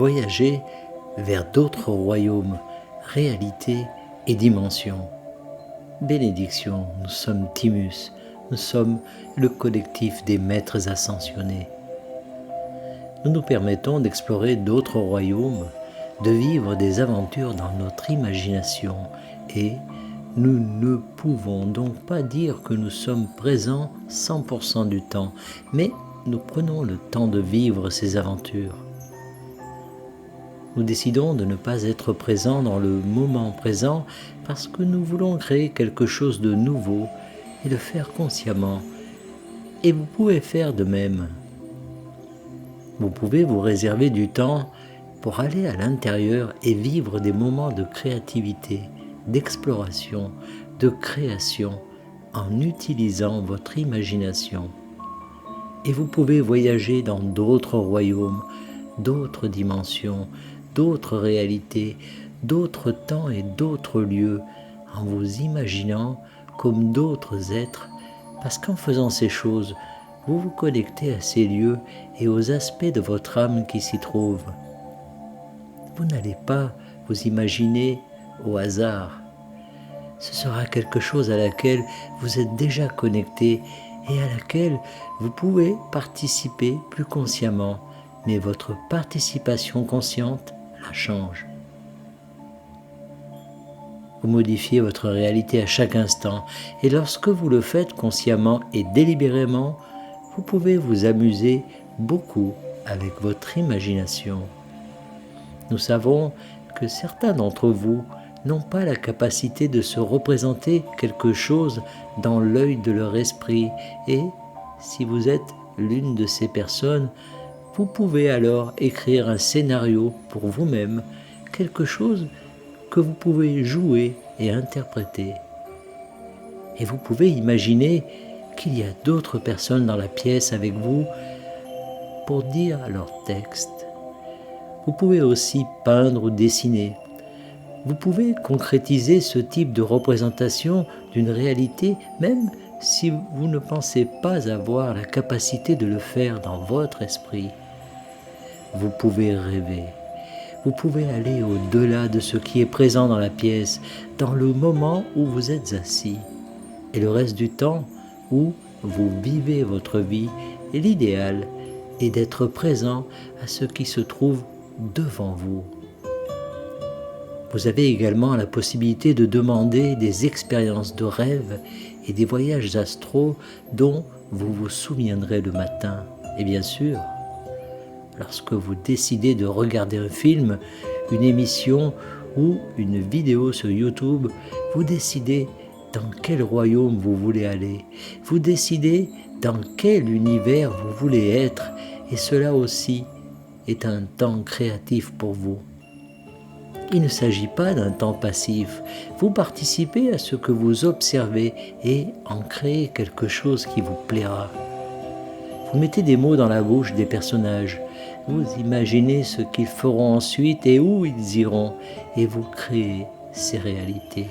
voyager vers d'autres royaumes, réalités et dimensions. Bénédiction, nous sommes Timus, nous sommes le collectif des maîtres ascensionnés. Nous nous permettons d'explorer d'autres royaumes, de vivre des aventures dans notre imagination et nous ne pouvons donc pas dire que nous sommes présents 100% du temps, mais nous prenons le temps de vivre ces aventures. Nous décidons de ne pas être présents dans le moment présent parce que nous voulons créer quelque chose de nouveau et le faire consciemment. Et vous pouvez faire de même. Vous pouvez vous réserver du temps pour aller à l'intérieur et vivre des moments de créativité, d'exploration, de création en utilisant votre imagination. Et vous pouvez voyager dans d'autres royaumes, d'autres dimensions, d'autres réalités, d'autres temps et d'autres lieux en vous imaginant comme d'autres êtres parce qu'en faisant ces choses, vous vous connectez à ces lieux et aux aspects de votre âme qui s'y trouvent. Vous n'allez pas vous imaginer au hasard. Ce sera quelque chose à laquelle vous êtes déjà connecté et à laquelle vous pouvez participer plus consciemment, mais votre participation consciente la change. Vous modifiez votre réalité à chaque instant et lorsque vous le faites consciemment et délibérément, vous pouvez vous amuser beaucoup avec votre imagination. Nous savons que certains d'entre vous n'ont pas la capacité de se représenter quelque chose dans l'œil de leur esprit et si vous êtes l'une de ces personnes, vous pouvez alors écrire un scénario pour vous-même, quelque chose que vous pouvez jouer et interpréter. Et vous pouvez imaginer qu'il y a d'autres personnes dans la pièce avec vous pour dire leur texte. Vous pouvez aussi peindre ou dessiner. Vous pouvez concrétiser ce type de représentation d'une réalité même si vous ne pensez pas avoir la capacité de le faire dans votre esprit. Vous pouvez rêver. Vous pouvez aller au-delà de ce qui est présent dans la pièce, dans le moment où vous êtes assis. Et le reste du temps, où vous vivez votre vie, et l'idéal est d'être présent à ce qui se trouve devant vous. Vous avez également la possibilité de demander des expériences de rêve et des voyages astraux dont vous vous souviendrez le matin. Et bien sûr, lorsque vous décidez de regarder un film, une émission ou une vidéo sur YouTube, vous décidez dans quel royaume vous voulez aller. Vous décidez dans quel univers vous voulez être et cela aussi est un temps créatif pour vous. Il ne s'agit pas d'un temps passif. Vous participez à ce que vous observez et en créez quelque chose qui vous plaira. Vous mettez des mots dans la bouche des personnages. Vous imaginez ce qu'ils feront ensuite et où ils iront et vous créez ces réalités.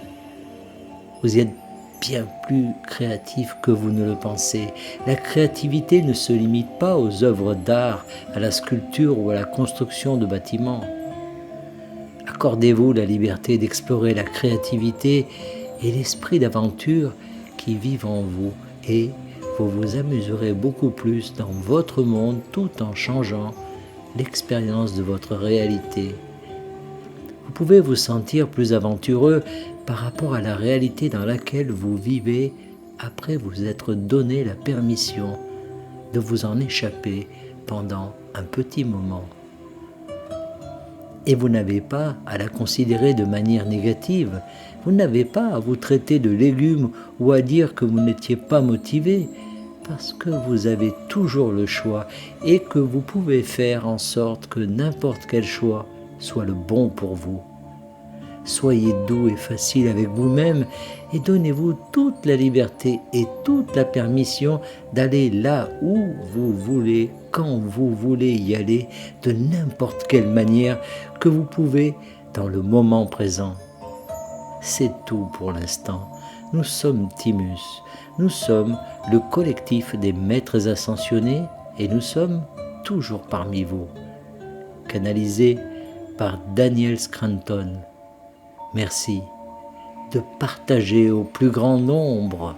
Vous êtes bien plus créatif que vous ne le pensez. La créativité ne se limite pas aux œuvres d'art, à la sculpture ou à la construction de bâtiments. Accordez-vous la liberté d'explorer la créativité et l'esprit d'aventure qui vivent en vous et vous vous amuserez beaucoup plus dans votre monde tout en changeant l'expérience de votre réalité. Vous pouvez vous sentir plus aventureux par rapport à la réalité dans laquelle vous vivez après vous être donné la permission de vous en échapper pendant un petit moment. Et vous n'avez pas à la considérer de manière négative, vous n'avez pas à vous traiter de légumes ou à dire que vous n'étiez pas motivé, parce que vous avez toujours le choix et que vous pouvez faire en sorte que n'importe quel choix soit le bon pour vous. Soyez doux et facile avec vous-même et donnez-vous toute la liberté et toute la permission d'aller là où vous voulez, quand vous voulez y aller, de n'importe quelle manière que vous pouvez dans le moment présent. C'est tout pour l'instant. Nous sommes Timus, nous sommes le collectif des maîtres ascensionnés et nous sommes toujours parmi vous. canalisé par Daniel Scranton. Merci de partager au plus grand nombre